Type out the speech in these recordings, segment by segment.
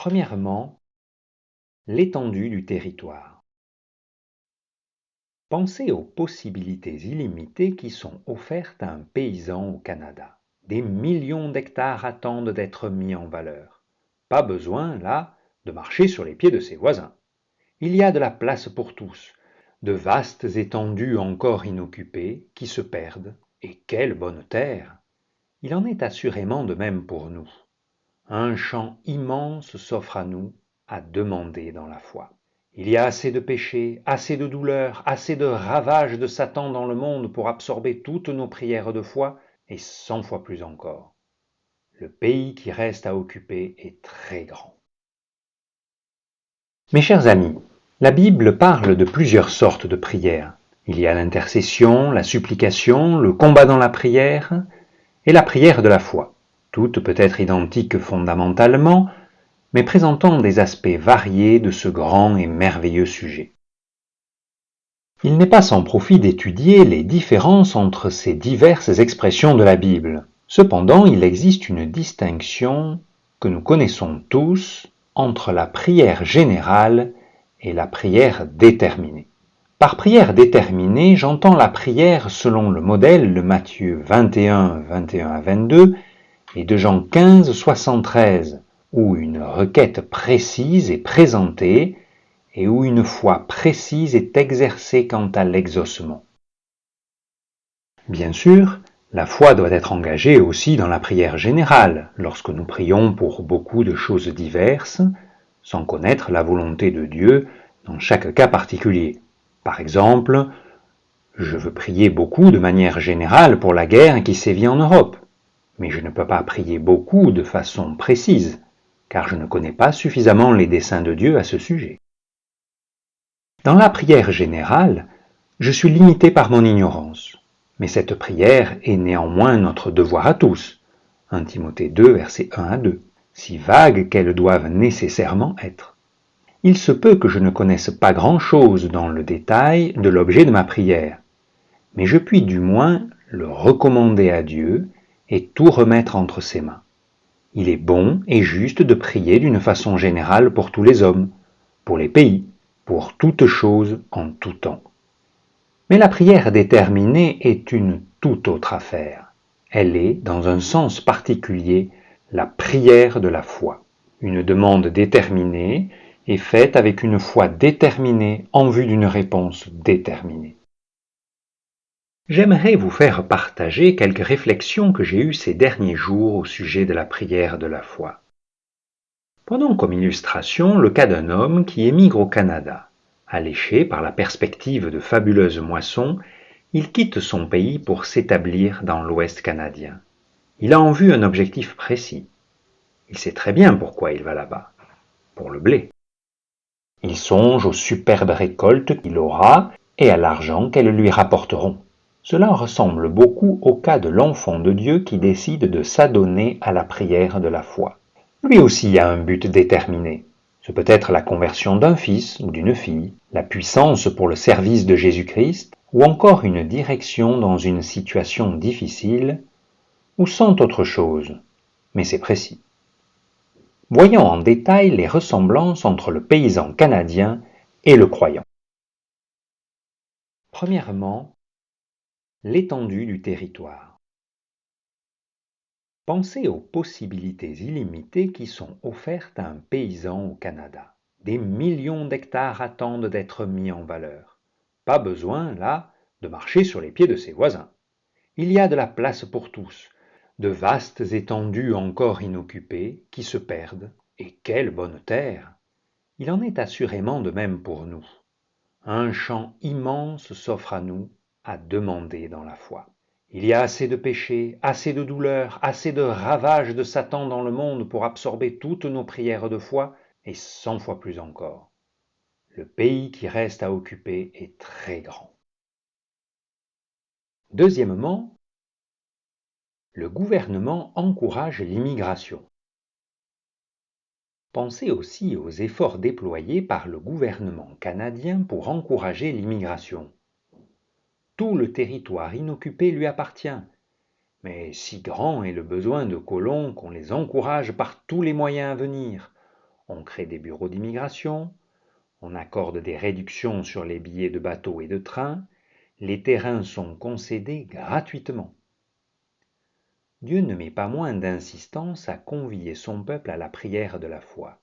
Premièrement, l'étendue du territoire. Pensez aux possibilités illimitées qui sont offertes à un paysan au Canada. Des millions d'hectares attendent d'être mis en valeur. Pas besoin, là, de marcher sur les pieds de ses voisins. Il y a de la place pour tous, de vastes étendues encore inoccupées qui se perdent, et quelle bonne terre! Il en est assurément de même pour nous. Un champ immense s'offre à nous, à demander dans la foi. Il y a assez de péchés, assez de douleurs, assez de ravages de Satan dans le monde pour absorber toutes nos prières de foi, et 100 fois plus encore. Le pays qui reste à occuper est très grand. Mes chers amis, la Bible parle de plusieurs sortes de prières. Il y a l'intercession, la supplication, le combat dans la prière et la prière de la foi. Toutes peut être identiques fondamentalement, mais présentant des aspects variés de ce grand et merveilleux sujet. Il n'est pas sans profit d'étudier les différences entre ces diverses expressions de la Bible. Cependant, il existe une distinction que nous connaissons tous entre la prière générale et la prière déterminée. Par prière déterminée, j'entends la prière selon le modèle de Matthieu 21, 21 à 22 et de Jean 15, 73, où une requête précise est présentée et où une foi précise est exercée quant à l'exaucement. Bien sûr, la foi doit être engagée aussi dans la prière générale, lorsque nous prions pour beaucoup de choses diverses, sans connaître la volonté de Dieu dans chaque cas particulier. Par exemple, je veux prier beaucoup de manière générale pour la guerre qui sévit en Europe, mais je ne peux pas prier beaucoup de façon précise, car je ne connais pas suffisamment les desseins de Dieu à ce sujet. Dans la prière générale, je suis limité par mon ignorance, mais cette prière est néanmoins notre devoir à tous. 1 Timothée 2, versets 1 à 2, si vagues qu'elles doivent nécessairement être. Il se peut que je ne connaisse pas grand-chose dans le détail de l'objet de ma prière, mais je puis du moins le recommander à Dieu et tout remettre entre ses mains. Il est bon et juste de prier d'une façon générale pour tous les hommes, pour les pays, pour toutes choses en tout temps. Mais la prière déterminée est une toute autre affaire. Elle est, dans un sens particulier, la prière de la foi. Une demande déterminée est faite avec une foi déterminée en vue d'une réponse déterminée. J'aimerais vous faire partager quelques réflexions que j'ai eues ces derniers jours au sujet de la prière de la foi. Prenons comme illustration le cas d'un homme qui émigre au Canada. Alléché par la perspective de fabuleuses moissons, il quitte son pays pour s'établir dans l'Ouest canadien. Il a en vue un objectif précis. Il sait très bien pourquoi il va là-bas. Pour le blé. Il songe aux superbes récoltes qu'il aura et à l'argent qu'elles lui rapporteront. Cela ressemble beaucoup au cas de l'enfant de Dieu qui décide de s'adonner à la prière de la foi. Lui aussi a un but déterminé. Ce peut être la conversion d'un fils ou d'une fille, la puissance pour le service de Jésus-Christ, ou encore une direction dans une situation difficile, ou cent autres choses, mais c'est précis. Voyons en détail les ressemblances entre le paysan canadien et le croyant. Premièrement, l'étendue du territoire. Pensez aux possibilités illimitées qui sont offertes à un paysan au Canada. Des millions d'hectares attendent d'être mis en valeur. Pas besoin, là, de marcher sur les pieds de ses voisins. Il y a de la place pour tous, de vastes étendues encore inoccupées qui se perdent, et quelle bonne terre! Il en est assurément de même pour nous. Un champ immense s'offre à nous, à demander dans la foi. Il y a assez de péchés, assez de douleurs, assez de ravages de Satan dans le monde pour absorber toutes nos prières de foi, et 100 fois plus encore. Le pays qui reste à occuper est très grand. Deuxièmement, le gouvernement encourage l'immigration. Pensez aussi aux efforts déployés par le gouvernement canadien pour encourager l'immigration. Tout le territoire inoccupé lui appartient, mais si grand est le besoin de colons qu'on les encourage par tous les moyens à venir. On crée des bureaux d'immigration, on accorde des réductions sur les billets de bateau et de train, les terrains sont concédés gratuitement. Dieu ne met pas moins d'insistance à convier son peuple à la prière de la foi.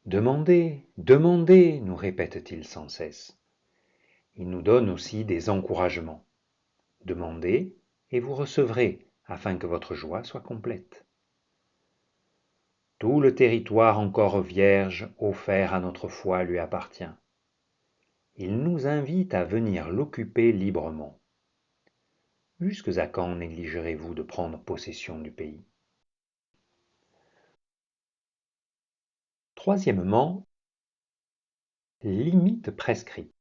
Demandez, demandez, nous répète-t-il sans cesse. Il nous donne aussi des encouragements. Demandez et vous recevrez, afin que votre joie soit complète. Tout le territoire encore vierge offert à notre foi lui appartient. Il nous invite à venir l'occuper librement. Jusque à quand négligerez-vous de prendre possession du pays? Troisièmement, limite prescrite.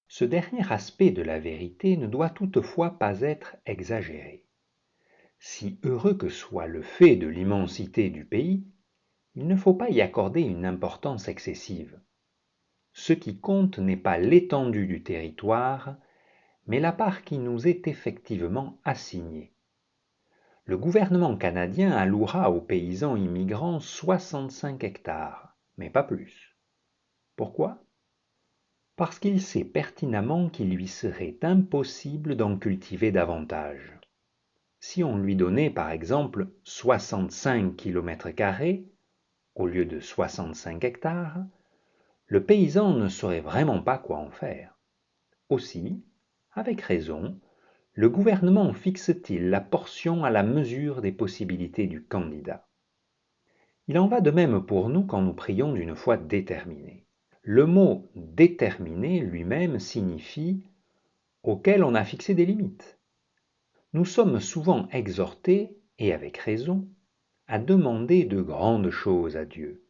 Ce dernier aspect de la vérité ne doit toutefois pas être exagéré. Si heureux que soit le fait de l'immensité du pays, il ne faut pas y accorder une importance excessive. Ce qui compte n'est pas l'étendue du territoire, mais la part qui nous est effectivement assignée. Le gouvernement canadien allouera aux paysans immigrants 65 hectares, mais pas plus. Pourquoi? Parce qu'il sait pertinemment qu'il lui serait impossible d'en cultiver davantage. Si on lui donnait par exemple 65 km² au lieu de 65 hectares, le paysan ne saurait vraiment pas quoi en faire. Aussi, avec raison, le gouvernement fixe-t-il la portion à la mesure des possibilités du candidat. Il en va de même pour nous quand nous prions d'une foi déterminée. Le mot déterminé lui-même signifie auquel on a fixé des limites. Nous sommes souvent exhortés, et avec raison, à demander de grandes choses à Dieu.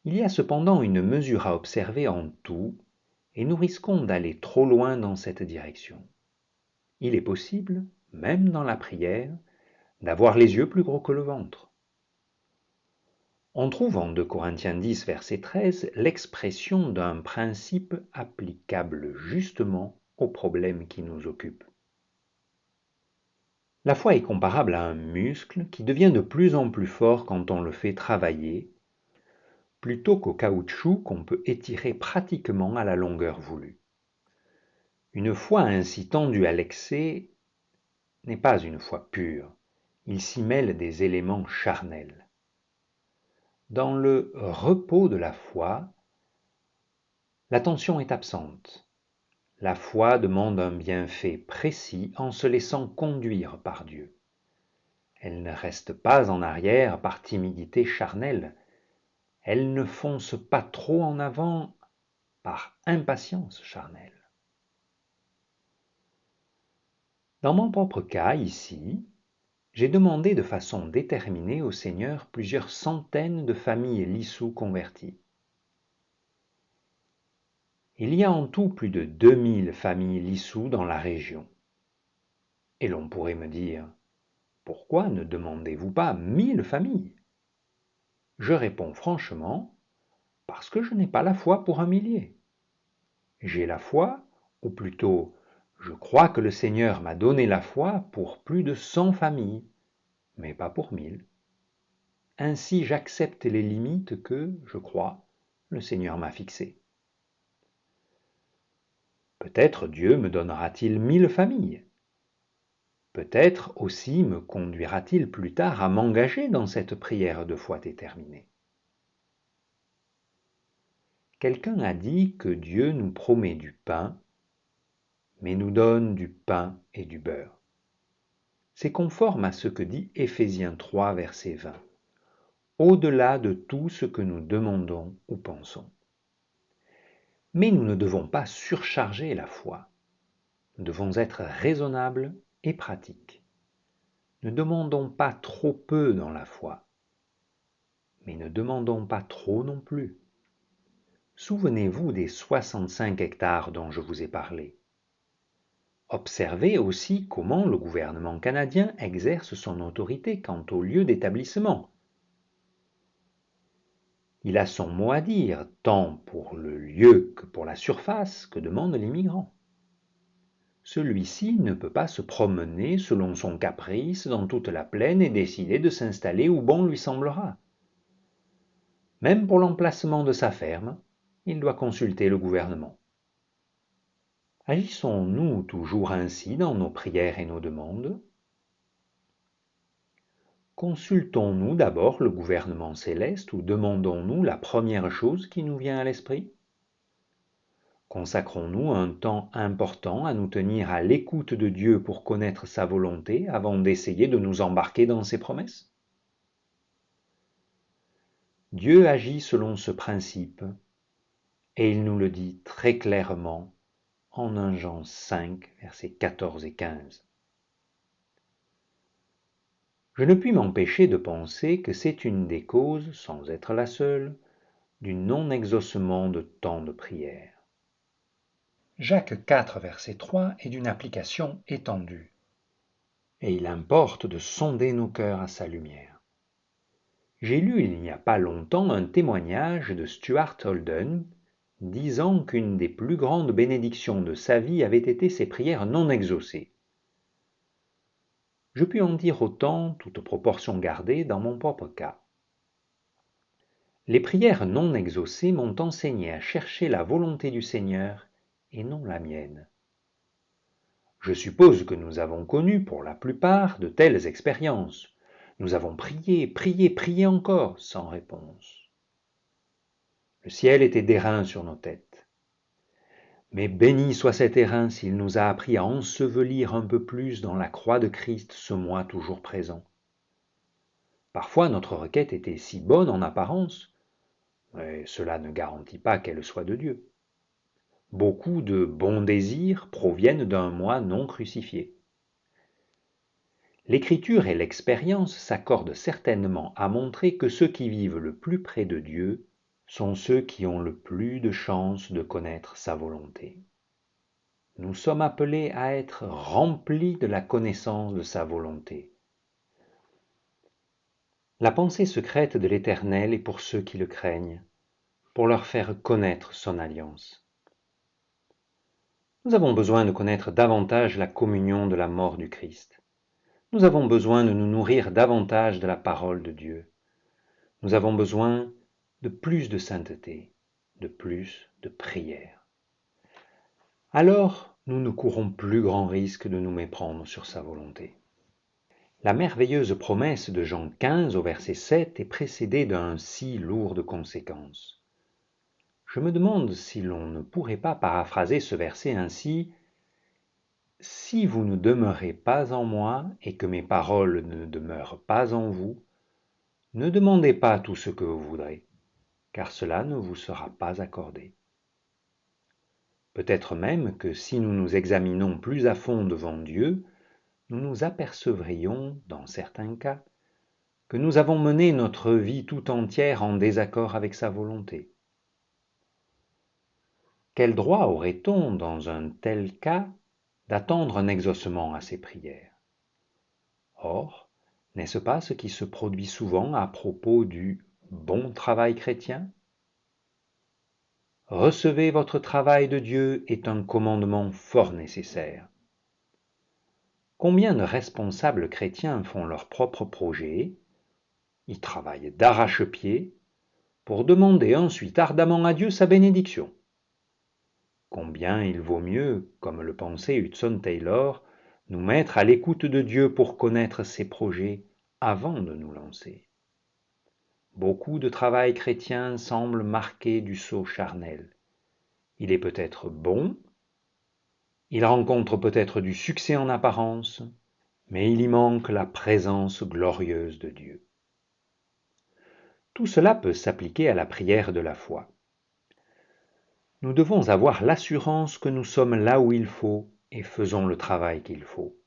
Il y a cependant une mesure à observer en tout, et nous risquons d'aller trop loin dans cette direction. Il est possible, même dans la prière, d'avoir les yeux plus gros que le ventre. On trouve en 2 Corinthiens 10, verset 13, l'expression d'un principe applicable justement au problème qui nous occupe. La foi est comparable à un muscle qui devient de plus en plus fort quand on le fait travailler, plutôt qu'au caoutchouc qu'on peut étirer pratiquement à la longueur voulue. Une foi ainsi tendue à l'excès n'est pas une foi pure, il s'y mêle des éléments charnels. Dans le repos de la foi, l'attention est absente. La foi demande un bienfait précis en se laissant conduire par Dieu. Elle ne reste pas en arrière par timidité charnelle. Elle ne fonce pas trop en avant par impatience charnelle. Dans mon propre cas, ici, j'ai demandé de façon déterminée au Seigneur plusieurs centaines de familles lissous converties. Il y a en tout plus de 2000 familles lissous dans la région. Et l'on pourrait me dire, pourquoi ne demandez-vous pas 1000 familles? Je réponds franchement, parce que je n'ai pas la foi pour un millier. J'ai la foi, ou plutôt, je crois que le Seigneur m'a donné la foi pour plus de 100 familles, mais pas pour 1000. Ainsi j'accepte les limites que, je crois, le Seigneur m'a fixées. Peut-être Dieu me donnera-t-il 1000 familles. Peut-être aussi me conduira-t-il plus tard à m'engager dans cette prière de foi déterminée. Quelqu'un a dit que Dieu nous promet du pain, mais nous donne du pain et du beurre. C'est conforme à ce que dit Éphésiens 3, verset 20, au-delà de tout ce que nous demandons ou pensons. Mais nous ne devons pas surcharger la foi. Nous devons être raisonnables et pratiques. Ne demandons pas trop peu dans la foi, mais ne demandons pas trop non plus. Souvenez-vous des 65 hectares dont je vous ai parlé. Observez aussi comment le gouvernement canadien exerce son autorité quant au lieu d'établissement. Il a son mot à dire, tant pour le lieu que pour la surface que demande l'immigrant. celui-ci ne peut pas se promener selon son caprice dans toute la plaine et décider de s'installer où bon lui semblera. Même pour l'emplacement de sa ferme, il doit consulter le gouvernement. Agissons-nous toujours ainsi dans nos prières et nos demandes? Consultons-nous d'abord le gouvernement céleste ou demandons-nous la première chose qui nous vient à l'esprit? Consacrons-nous un temps important à nous tenir à l'écoute de Dieu pour connaître sa volonté avant d'essayer de nous embarquer dans ses promesses? Dieu agit selon ce principe et il nous le dit très clairement en 1 Jean 5, versets 14 et 15. Je ne puis m'empêcher de penser que c'est une des causes, sans être la seule, du non-exaucement de tant de prières. Jacques 4, verset 3 est d'une application étendue. Et il importe de sonder nos cœurs à sa lumière. J'ai lu il n'y a pas longtemps un témoignage de Stuart Holden disant qu'une des plus grandes bénédictions de sa vie avait été ses prières non exaucées. Je puis en dire autant, toute proportion gardée, dans mon propre cas. Les prières non exaucées m'ont enseigné à chercher la volonté du Seigneur et non la mienne. Je suppose que nous avons connu, pour la plupart, de telles expériences. Nous avons prié, prié, prié encore, sans réponse. Le ciel était d'airain sur nos têtes. Mais béni soit cet airain s'il nous a appris à ensevelir un peu plus dans la croix de Christ ce moi toujours présent. Parfois notre requête était si bonne en apparence, mais cela ne garantit pas qu'elle soit de Dieu. Beaucoup de bons désirs proviennent d'un moi non crucifié. L'écriture et l'expérience s'accordent certainement à montrer que ceux qui vivent le plus près de Dieu sont ceux qui ont le plus de chances de connaître sa volonté. Nous sommes appelés à être remplis de la connaissance de sa volonté. La pensée secrète de l'Éternel est pour ceux qui le craignent, pour leur faire connaître son alliance. Nous avons besoin de connaître davantage la communion de la mort du Christ. Nous avons besoin de nous nourrir davantage de la parole de Dieu. Nous avons besoin de plus de sainteté, de plus de prière. Alors, nous ne courons plus grand risque de nous méprendre sur sa volonté. La merveilleuse promesse de Jean 15 au verset 7 est précédée d'un si lourd de conséquences. Je me demande si l'on ne pourrait pas paraphraser ce verset ainsi: « Si vous ne demeurez pas en moi et que mes paroles ne demeurent pas en vous, ne demandez pas tout ce que vous voudrez, car cela ne vous sera pas accordé. » Peut-être même que si nous nous examinons plus à fond devant Dieu, nous nous apercevrions, dans certains cas, que nous avons mené notre vie tout entière en désaccord avec sa volonté. Quel droit aurait-on, dans un tel cas, d'attendre un exaucement à ces prières? Or, n'est-ce pas ce qui se produit souvent à propos du bon travail chrétien? Recevez votre travail de Dieu est un commandement fort nécessaire. Combien de responsables chrétiens font leurs propres projets, y travaillent d'arrache-pied, pour demander ensuite ardemment à Dieu sa bénédiction? Combien il vaut mieux, comme le pensait Hudson Taylor, nous mettre à l'écoute de Dieu pour connaître ses projets avant de nous lancer. Beaucoup de travail chrétien semble marqué du sceau charnel. Il est peut-être bon, il rencontre peut-être du succès en apparence, mais il y manque la présence glorieuse de Dieu. Tout cela peut s'appliquer à la prière de la foi. Nous devons avoir l'assurance que nous sommes là où il faut et faisons le travail qu'il faut.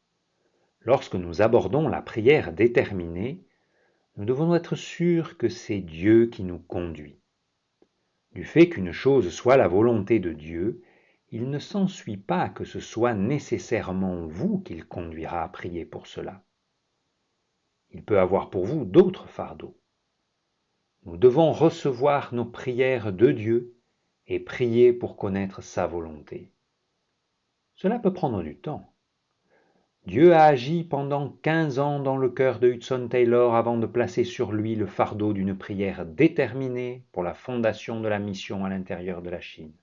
Lorsque nous abordons la prière déterminée, nous devons être sûrs que c'est Dieu qui nous conduit. Du fait qu'une chose soit la volonté de Dieu, il ne s'ensuit pas que ce soit nécessairement vous qu'il conduira à prier pour cela. Il peut avoir pour vous d'autres fardeaux. Nous devons recevoir nos prières de Dieu et prier pour connaître sa volonté. Cela peut prendre du temps. Dieu a agi pendant 15 ans dans le cœur de Hudson Taylor avant de placer sur lui le fardeau d'une prière déterminée pour la fondation de la mission à l'intérieur de la Chine.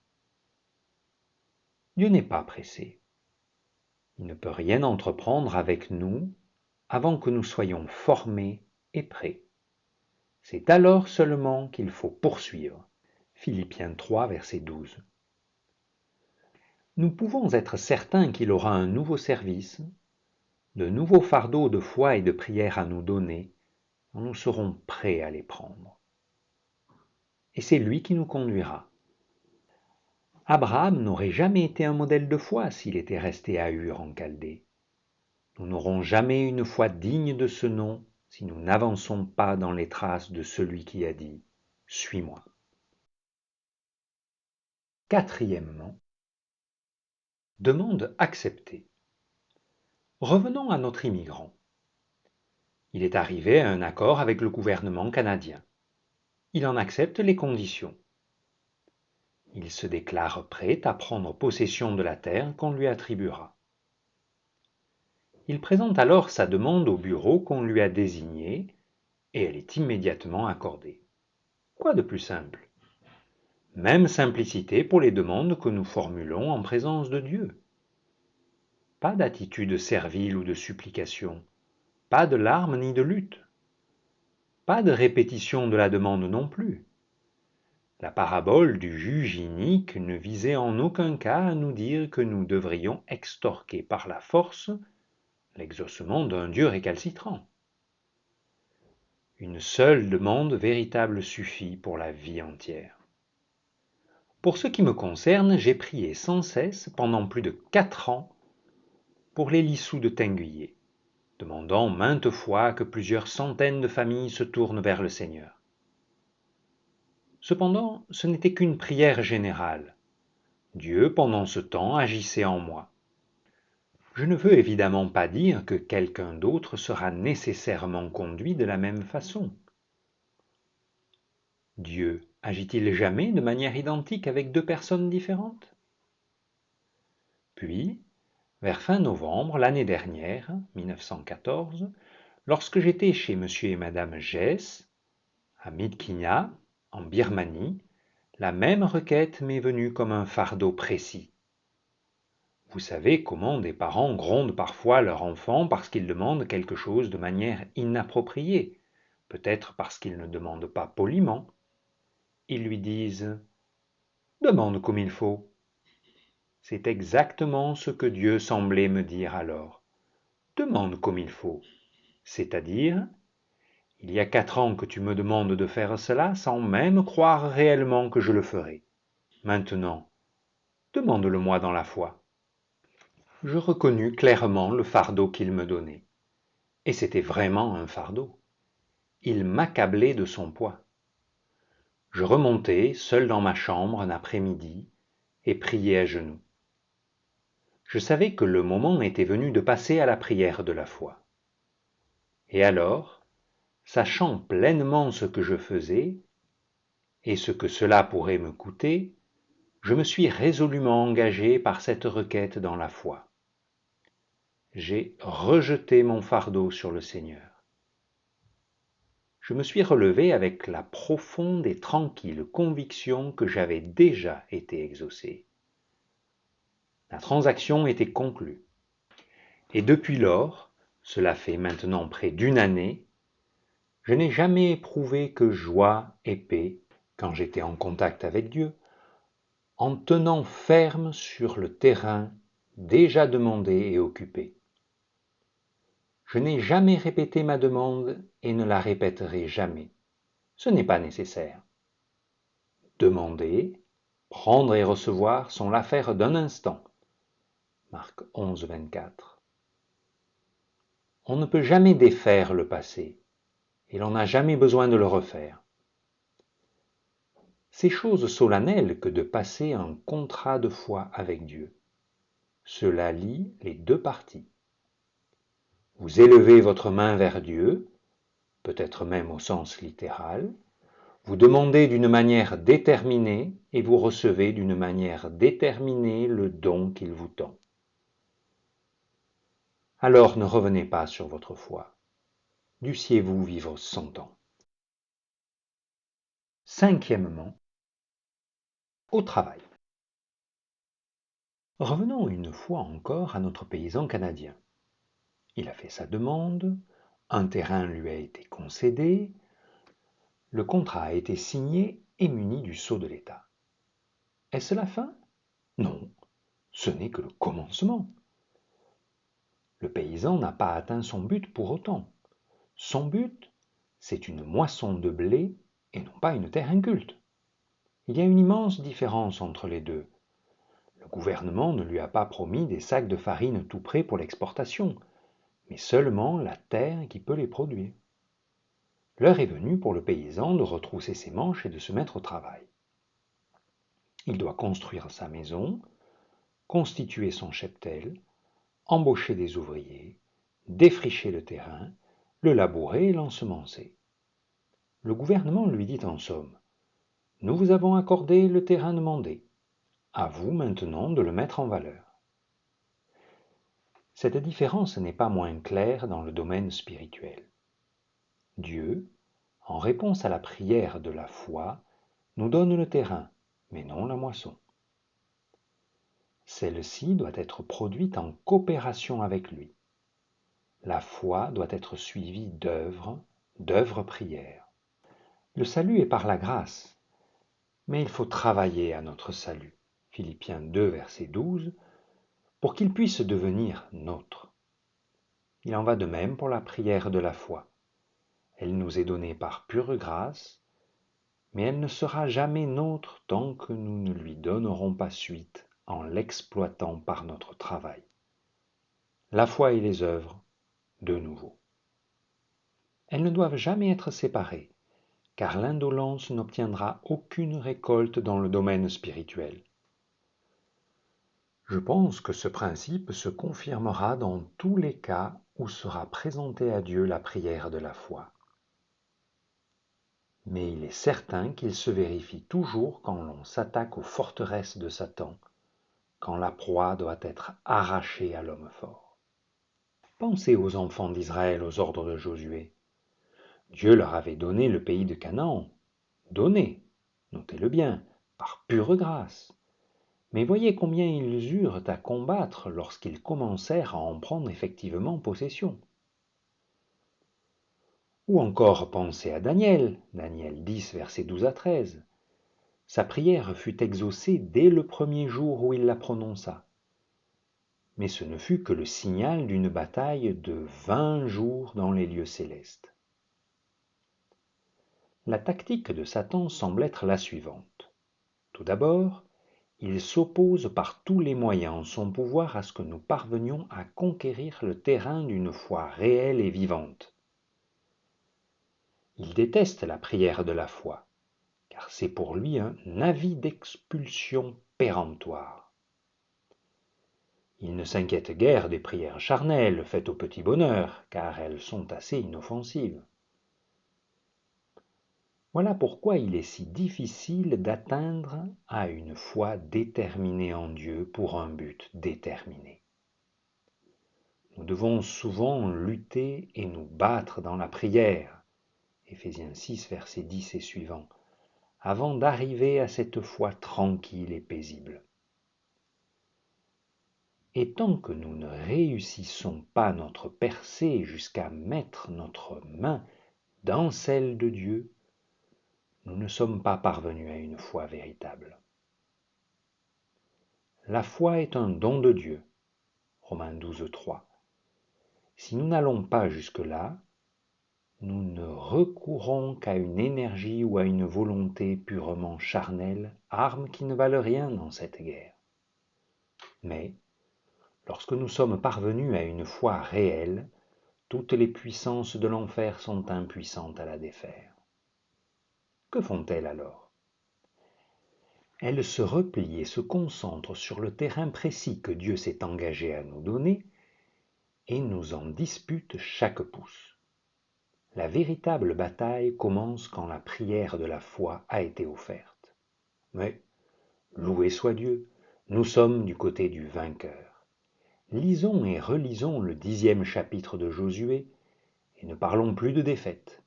Dieu n'est pas pressé. Il ne peut rien entreprendre avec nous avant que nous soyons formés et prêts. C'est alors seulement qu'il faut poursuivre. Philippiens 3, verset 12. Nous pouvons être certains qu'il aura un nouveau service, de nouveaux fardeaux de foi et de prière à nous donner, quand nous serons prêts à les prendre. Et c'est lui qui nous conduira. Abraham n'aurait jamais été un modèle de foi s'il était resté à Ur en Chaldée. Nous n'aurons jamais une foi digne de ce nom si nous n'avançons pas dans les traces de celui qui a dit « Suis-moi ». Quatrièmement, demande acceptée. Revenons à notre immigrant. Il est arrivé à un accord avec le gouvernement canadien. Il en accepte les conditions. Il se déclare prêt à prendre possession de la terre qu'on lui attribuera. Il présente alors sa demande au bureau qu'on lui a désigné et elle est immédiatement accordée. Quoi de plus simple? Même simplicité pour les demandes que nous formulons en présence de Dieu. Pas d'attitude servile ou de supplication, pas de larmes ni de lutte, pas de répétition de la demande non plus. La parabole du juge inique ne visait en aucun cas à nous dire que nous devrions extorquer par la force l'exaucement d'un Dieu récalcitrant. Une seule demande véritable suffit pour la vie entière. Pour ce qui me concerne, j'ai prié sans cesse pendant plus de 4 ans pour les Lissous de Tinguier, demandant maintes fois que plusieurs centaines de familles se tournent vers le Seigneur. Cependant, ce n'était qu'une prière générale. Dieu, pendant ce temps, agissait en moi. Je ne veux évidemment pas dire que quelqu'un d'autre sera nécessairement conduit de la même façon. Dieu agit-il jamais de manière identique avec 2 personnes différentes? Puis, vers fin novembre l'année dernière, 1914, lorsque j'étais chez M. et Mme Jess, à Myitkyina, en Birmanie, la même requête m'est venue comme un fardeau précis. Vous savez comment des parents grondent parfois leur enfant parce qu'il demande quelque chose de manière inappropriée, peut-être parce qu'il ne demande pas poliment. Ils lui disent « Demande comme il faut ». C'est exactement ce que Dieu semblait me dire alors. Demande comme il faut. C'est-à-dire, il y a 4 ans que tu me demandes de faire cela sans même croire réellement que je le ferai. Maintenant, demande-le-moi dans la foi. Je reconnus clairement le fardeau qu'il me donnait. Et c'était vraiment un fardeau. Il m'accablait de son poids. Je remontai, seul dans ma chambre un après-midi, et priai à genoux. Je savais que le moment était venu de passer à la prière de la foi. Et alors, sachant pleinement ce que je faisais, et ce que cela pourrait me coûter, je me suis résolument engagé par cette requête dans la foi. J'ai rejeté mon fardeau sur le Seigneur. Je me suis relevé avec la profonde et tranquille conviction que j'avais déjà été exaucé. La transaction était conclue. Et depuis lors, cela fait maintenant près d'1 année, je n'ai jamais éprouvé que joie et paix quand j'étais en contact avec Dieu, en tenant ferme sur le terrain déjà demandé et occupé. Je n'ai jamais répété ma demande et ne la répéterai jamais. Ce n'est pas nécessaire. Demander, prendre et recevoir sont l'affaire d'un instant. Marc 11, 24. On ne peut jamais défaire le passé, et l'on n'a jamais besoin de le refaire. C'est chose solennelle que de passer un contrat de foi avec Dieu. Cela lie les 2 parties. Vous élevez votre main vers Dieu, peut-être même au sens littéral, vous demandez d'une manière déterminée et vous recevez d'une manière déterminée le don qu'il vous tend. alors ne revenez pas sur votre foi. Dussiez-vous vivre 100 ans. Cinquièmement, au travail. Revenons une fois encore à notre paysan canadien. Il a fait sa demande, un terrain lui a été concédé, le contrat a été signé et muni du sceau de l'État. Est-ce la fin? Non, ce n'est que le commencement. Le paysan n'a pas atteint son but pour autant. Son but, c'est une moisson de blé et non pas une terre inculte. Il y a une immense différence entre les deux. Le gouvernement ne lui a pas promis des sacs de farine tout prêts pour l'exportation, mais seulement la terre qui peut les produire. L'heure est venue pour le paysan de retrousser ses manches et de se mettre au travail. Il doit construire sa maison, constituer son cheptel, embaucher des ouvriers, défricher le terrain, le labourer et l'ensemencer. Le gouvernement lui dit en somme: nous vous avons accordé le terrain demandé. À vous maintenant de le mettre en valeur. Cette différence n'est pas moins claire dans le domaine spirituel. Dieu, en réponse à la prière de la foi, nous donne le terrain, mais non la moisson. Celle-ci doit être produite en coopération avec lui. La foi doit être suivie d'œuvres prières. Le salut est par la grâce, mais il faut travailler à notre salut. Philippiens 2, verset 12, pour qu'il puisse devenir nôtre. Il en va de même pour la prière de la foi. Elle nous est donnée par pure grâce, mais elle ne sera jamais nôtre tant que nous ne lui donnerons pas suite en l'exploitant par notre travail. La foi et les œuvres, de nouveau. Elles ne doivent jamais être séparées, car l'indolence n'obtiendra aucune récolte dans le domaine spirituel. Je pense que ce principe se confirmera dans tous les cas où sera présentée à Dieu la prière de la foi. Mais il est certain qu'il se vérifie toujours quand l'on s'attaque aux forteresses de Satan, quand la proie doit être arrachée à l'homme fort. Pensez aux enfants d'Israël aux ordres de Josué. Dieu leur avait donné le pays de Canaan. Donné, notez-le bien, par pure grâce. Mais voyez combien ils eurent à combattre lorsqu'ils commencèrent à en prendre effectivement possession. Ou encore pensez à Daniel, Daniel 10, versets 12 à 13. Sa prière fut exaucée dès le premier jour où il la prononça. Mais ce ne fut que le signal d'une bataille de 20 jours dans les lieux célestes. La tactique de Satan semble être la suivante. Tout d'abord, il s'oppose par tous les moyens en son pouvoir à ce que nous parvenions à conquérir le terrain d'une foi réelle et vivante. Il déteste la prière de la foi, car c'est pour lui un avis d'expulsion péremptoire. Il ne s'inquiète guère des prières charnelles faites au petit bonheur, car elles sont assez inoffensives. Voilà pourquoi il est si difficile d'atteindre à une foi déterminée en Dieu pour un but déterminé. Nous devons souvent lutter et nous battre dans la prière, Éphésiens 6, versets 10 et suivants, avant d'arriver à cette foi tranquille et paisible. Et tant que nous ne réussissons pas notre percée jusqu'à mettre notre main dans celle de Dieu, nous ne sommes pas parvenus à une foi véritable. La foi est un don de Dieu, Romains 12, 3. Si nous n'allons pas jusque-là, nous ne recourons qu'à une énergie ou à une volonté purement charnelle, armes qui ne valent rien dans cette guerre. Mais, lorsque nous sommes parvenus à une foi réelle, toutes les puissances de l'enfer sont impuissantes à la défaire. Que font-elles alors? Elles se replient et se concentrent sur le terrain précis que Dieu s'est engagé à nous donner et nous en disputent chaque pouce. La véritable bataille commence quand la prière de la foi a été offerte. Mais, loué soit Dieu, nous sommes du côté du vainqueur. Lisons et relisons le 10e chapitre de Josué et ne parlons plus de défaite.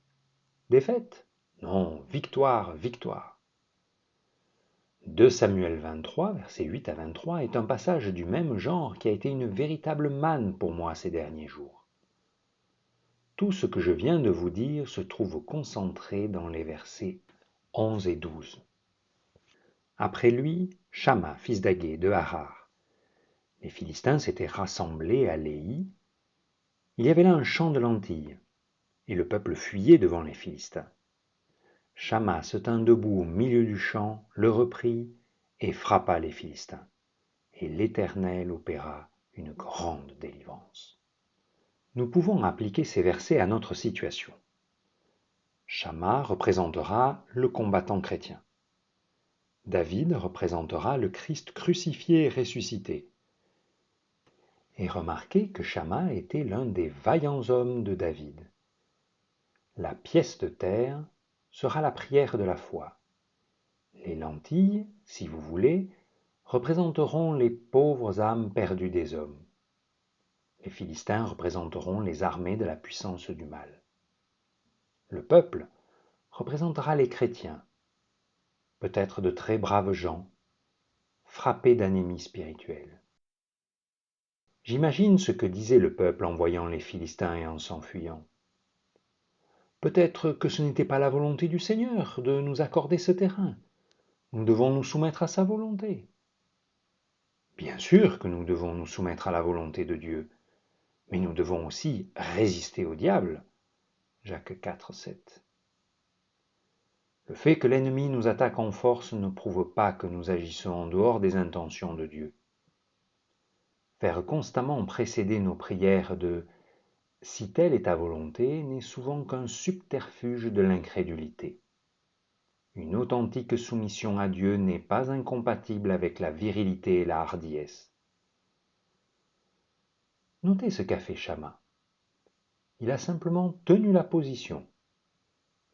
Défaite? Non, victoire, victoire. 2 Samuel 23, versets 8 à 23, est un passage du même genre qui a été une véritable manne pour moi ces derniers jours. Tout ce que je viens de vous dire se trouve concentré dans les versets 11 et 12. Après lui, Shamma, fils d'Agé, de Harar. Les Philistins s'étaient rassemblés à Léhi. Il y avait là un champ de lentilles, et le peuple fuyait devant les Philistins. Shamma se tint debout au milieu du champ, le reprit et frappa les Philistins. Et l'Éternel opéra une grande délivrance. Nous pouvons appliquer ces versets à notre situation. Shamma représentera le combattant chrétien. David représentera le Christ crucifié et ressuscité. Et remarquez que Shamma était l'un des vaillants hommes de David. La pièce de terre sera la prière de la foi. Les lentilles, si vous voulez, représenteront les pauvres âmes perdues des hommes. Les Philistins représenteront les armées de la puissance du mal. Le peuple représentera les chrétiens, peut-être de très braves gens, frappés d'anémie spirituelle. J'imagine ce que disait le peuple en voyant les Philistins et en s'enfuyant. Peut-être que ce n'était pas la volonté du Seigneur de nous accorder ce terrain. Nous devons nous soumettre à sa volonté. Bien sûr que nous devons nous soumettre à la volonté de Dieu, mais nous devons aussi résister au diable. Jacques 4, 7. Le fait que l'ennemi nous attaque en force ne prouve pas que nous agissons en dehors des intentions de Dieu. Faire constamment précéder nos prières de « si telle est ta volonté » n'est souvent qu'un subterfuge de l'incrédulité. Une authentique soumission à Dieu n'est pas incompatible avec la virilité et la hardiesse. Notez ce qu'a fait Shamma. Il a simplement tenu la position.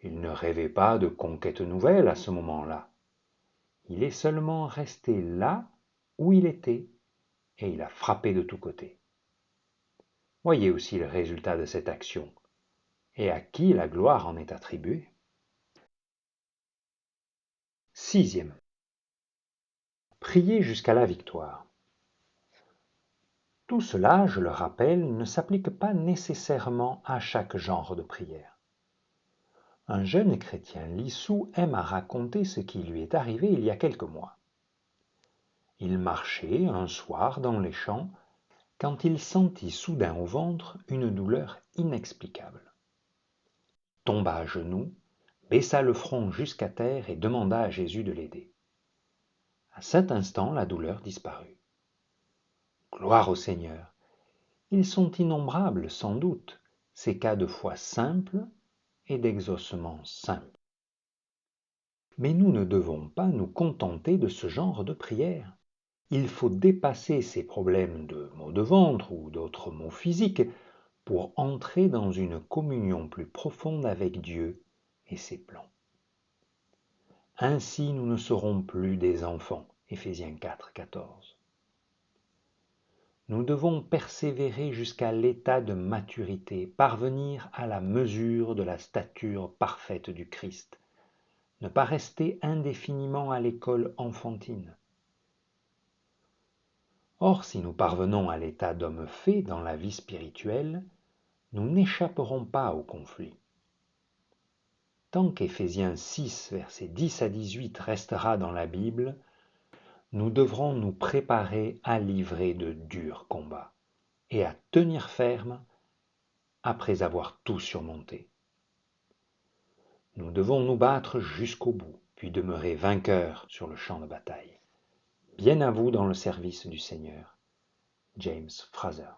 Il ne rêvait pas de conquête nouvelle à ce moment-là. Il est seulement resté là où il était et il a frappé de tous côtés. Voyez aussi le résultat de cette action et à qui la gloire en est attribuée. 6e. Prier jusqu'à la victoire. Tout cela, je le rappelle, ne s'applique pas nécessairement à chaque genre de prière. Un jeune chrétien lissou aime à raconter ce qui lui est arrivé il y a quelques mois. Il marchait un soir dans les champs quand il sentit soudain au ventre une douleur inexplicable. Il tomba à genoux, baissa le front jusqu'à terre et demanda à Jésus de l'aider. À cet instant, la douleur disparut. Gloire au Seigneur! Ils sont innombrables, sans doute, ces cas de foi simple et d'exaucement simple. Mais nous ne devons pas nous contenter de ce genre de prière. Il faut dépasser ces problèmes de maux de ventre ou d'autres maux physiques pour entrer dans une communion plus profonde avec Dieu et ses plans. Ainsi nous ne serons plus des enfants. Éphésiens 4, 14. Nous devons persévérer jusqu'à l'état de maturité, parvenir à la mesure de la stature parfaite du Christ, ne pas rester indéfiniment à l'école enfantine. Or, si nous parvenons à l'état d'homme fait dans la vie spirituelle, nous n'échapperons pas au conflit. Tant qu'Éphésiens 6, versets 10 à 18 restera dans la Bible, nous devrons nous préparer à livrer de durs combats et à tenir ferme après avoir tout surmonté. Nous devons nous battre jusqu'au bout, puis demeurer vainqueurs sur le champ de bataille. Bien à vous dans le service du Seigneur. James Fraser.